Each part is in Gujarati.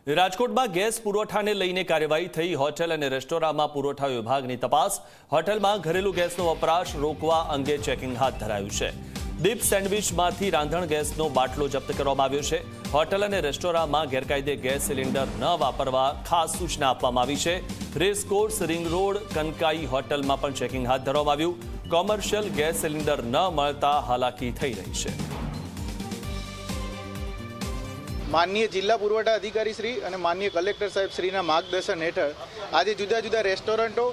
રાજકોટમાં ગેસ પુરવઠાને લઈને કાર્યવાહી થઈ। હોટેલ અને રેસ્ટોરાંમાં પુરવઠા વિભાગની તપાસ। હોટેલમાં ઘરેલું ગેસનો વપરાશ રોકવા અંગે ચેકિંગ હાથ ધરાયું છે। દીપ સેન્ડવિચમાંથી રાંધણ ગેસનો બાટલો જપ્ત કરવામાં આવ્યો છે। હોટેલ અને રેસ્ટોરાંમાં ગેરકાયદે ગેસ સિલિન્ડર ન વાપરવા ખાસ સૂચના આપવામાં આવી છે। રેસકોર્સ રિંગ રોડ કનકાઈ હોટેલમાં પણ ચેકિંગ હાથ ધરવામાં આવ્યું। કોમર્શિયલ ગેસ સિલિન્ડર ન મળતા હાલાકી થઈ રહી છે। માનનીય જિલ્લા પુરવઠા અધિકારી શ્રી અને માનનીય કલેક્ટર સાહેબ શ્રીના માર્ગદર્શન હેઠળ આજે જુદા જુદા રેસ્ટોરન્ટો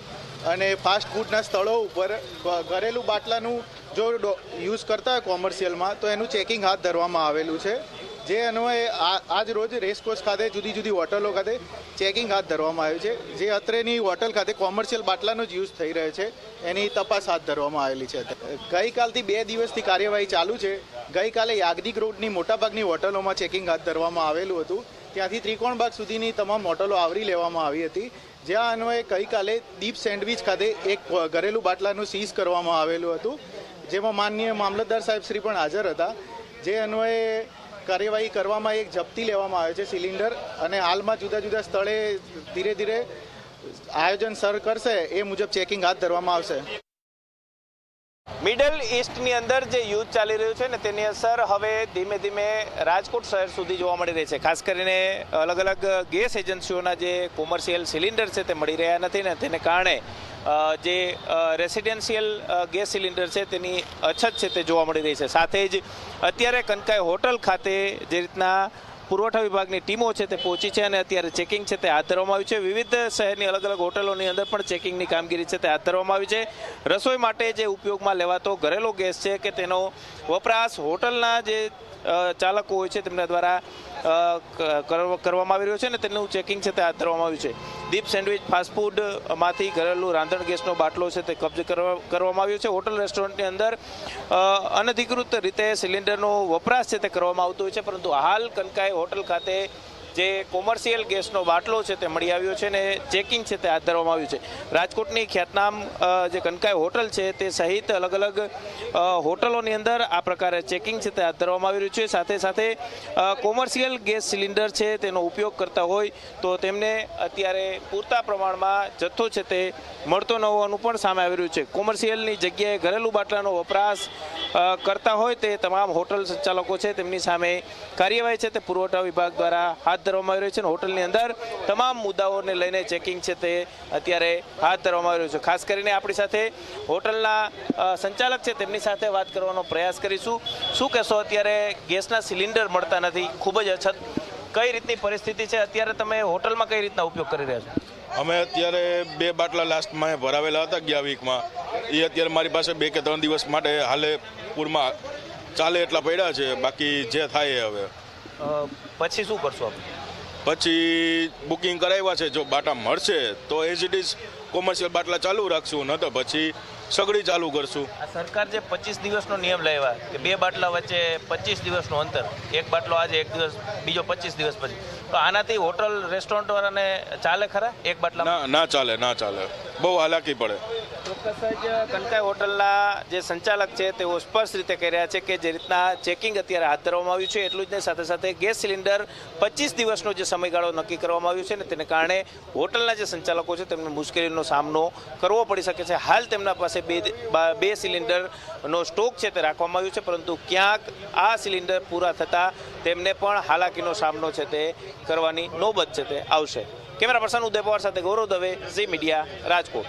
અને ફાસ્ટ ફૂડના સ્થળો ઉપર ઘરેલું બાટલાનું જો યુઝ કરતા હોય કોમર્શિયલમાં તો એનું ચેકિંગ હાથ ધરવામાં આવેલું છે। જે અન્વયે આજ રોજ રેસકોર્સ ખાતે જુદી જુદી હોટલો ખાતે ચેકિંગ હાથ ધરવામાં આવ્યું છે। જે અત્રેની હોટલ ખાતે કોમર્શિયલ બાટલાનો જ યુઝ થઈ રહ્યો છે એની તપાસ હાથ ધરવામાં આવેલી છે। ગઈકાલથી 2 દિવસથી કાર્યવાહી ચાલુ છે। ગઈકાલે યાજ્ઞિક રોડની મોટાભાગની હોટલોમાં ચેકિંગ હાથ ધરવામાં આવેલું હતું। ત્યાંથી ત્રિકોણબાગ સુધીની તમામ હોટલો આવરી લેવામાં આવી હતી। જ્યાં અન્વયે ગઈકાલે દીપ સેન્ડવિચ ખાતે એક ઘરેલું બાટલાનું સીઝ કરવામાં આવેલું હતું, જેમાં માનનીય મામલતદાર સાહેબ શ્રી પણ હાજર હતા। જે અન્વયે કાર્યવાહી કરવામાં એક જપ્તી લેવામાં આવે છે સિલિન્ડર, અને હાલમાં જુદા જુદા સ્થળે ધીરે ધીરે આયોજન સર કરશે એ મુજબ ચેકિંગ હાથ ધરવામાં આવશે। મિડલ ઈસ્ટની અંદર જે યુદ્ધ ચાલી રહ્યું છે ને તેની અસર હવે ધીમે ધીમે રાજકોટ શહેર સુધી જોવા મળી રહી છે। ખાસ કરીને અલગ અલગ ગેસ એજન્સીઓના જે કોમર્શિયલ સિલિન્ડર છે તે મળી રહ્યા નથી ને તેને કારણે જે રેસિડેન્શિયલ ગેસ સિલિન્ડર છે તેની અછત છે તે જોવા મળી રહી છે। સાથે જ અત્યારે કનકાઈ હોટલ ખાતે જે રીતના પુરવઠા વિભાગની ટીમો છે તે પહોંચી છે અને અત્યારે ચેકિંગ છે તે હાથ ધરવામાં આવ્યું છે। વિવિધ શહેરની અલગ અલગ હોટલોની અંદર પણ ચેકિંગની કામગીરી છે તે હાથ ધરવામાં આવી છે। રસોઈ માટે જે ઉપયોગમાં લેવાતો ઘરેલો ગેસ છે કે તેનો વપરાશ હોટલના જે ચાલકો હોય છે તેમના દ્વારા કરવામાં આવી રહ્યો છે ને તેનું ચેકિંગ છે તે હાથ ધરવામાં આવ્યું છે। દીપ સેન્ડવિચ ફાસ્ટફૂડમાંથી ઘરેલું રાંધણ ગેસનો બાટલો છે તે કબજે કરવામાં આવ્યો છે। હોટલ રેસ્ટોરન્ટની અંદર અનધિકૃત રીતે સિલિન્ડરનો વપરાશ છે તે કરવામાં આવતો હોય છે, પરંતુ હાલ કનકાઈ હોટલ ખાતે જે કોમર્શિયલ ગેસનો બાટલો છે તે મળી આવ્યો છે ને ચેકિંગ છે તે હાથ ધરવામાં આવ્યું છે। રાજકોટની ખ્યાતનામ જે કનકાઈ હોટલ છે તે સહિત અલગ અલગ હોટલોની અંદર આ પ્રકારે ચેકિંગ છે તે હાથ ધરવામાં આવી રહ્યું છે। સાથે સાથે કોમર્શિયલ ગેસ સિલિન્ડર છે તેનો ઉપયોગ કરતા હોય તો તેમને અત્યારે પૂરતા પ્રમાણમાં જથ્થો છે તે મળતો ન હોવાનું પણ સામે આવી રહ્યું છે। કોમર્શિયલની જગ્યાએ ઘરેલું બાટલાનો વપરાશ કરતા હોય તે તમામ હોટલ સંચાલકો છે તેમની સામે કાર્યવાહી છે તે પુરવઠા વિભાગ દ્વારા હાથ ધરવામાં આવી રહ્યું છે। હોટલની અંદર તમામ મુદ્દાઓને લઈને ચેકિંગ છે તે અત્યારે હાથ ધરવામાં આવી રહ્યું છે। ખાસ કરીને આપણી સાથે હોટલના સંચાલક છે તેમની સાથે વાત કરવાનો પ્રયાસ કરીશું। શું કહેશો, અત્યારે ગેસના સિલિન્ડર મળતા નથી, ખૂબ જ અછત, કઈ રીતની પરિસ્થિતિ છે? અત્યારે તમે હોટલમાં કઈ રીતના ઉપયોગ કરી રહ્યા છો? અમે અત્યારે 2 બાટલા લાસ્ટમાં ભરાવેલા હતા ગયા વીકમાં, એ અત્યારે મારી પાસે 2 કે 3 દિવસ માટે હાલે પૂરમાં ચાલે એટલા પડ્યા છે। બાકી જે થાય હવે પછી શું કરશો? પછી બુકિંગ કરાવ્યા છે, જો બાટા મળશે તો એઝ ઇટ ઇઝ કોમર્શિયલ બાટલા ચાલુ રાખશું, ન તો પછી સગડી ચાલુ કરશું। આ સરકાર જે 25 દિવસનો નિયમ લાવ્યા કે 2 બાટલા વચ્ચે 25 દિવસનું અંતર, એક બાટલો આજે, એક દિવસ બીજો 25 દિવસ પછી, તો આનાથી હોટલ રેસ્ટોરન્ટ વાળાને ચાલે ખરા? એક બાટલા ના ચાલે, બહુ હાલાકી પડે। ચોક્કસ જ કનકાઈ હોટલના જે સંચાલક છે તેઓ સ્પષ્ટ રીતે કહી રહ્યા છે કે જે રીતના ચેકિંગ અત્યારે હાથ ધરવામાં આવ્યું છે એટલું જ નહીં, સાથે સાથે ગેસ સિલિન્ડર 25 દિવસનો જે સમયગાળો નક્કી કરવામાં આવ્યો છે ને તેને કારણે હોટલના જે સંચાલકો છે તેમને મુશ્કેલીનો સામનો કરવો પડી શકે છે। હાલ તેમના પાસે બે સિલિન્ડરનો સ્ટોક છે તે રાખવામાં આવ્યો છે, પરંતુ ક્યાંક આ સિલિન્ડર પૂરા થતાં તેમને પણ હાલાકીનો સામનો છે તે કરવાની નોબત છે તે આવશે। કેમેરા પર્સન ઉદય પવાર સાથે ગૌરવ દવે, ઝી મીડિયા, રાજકોટ।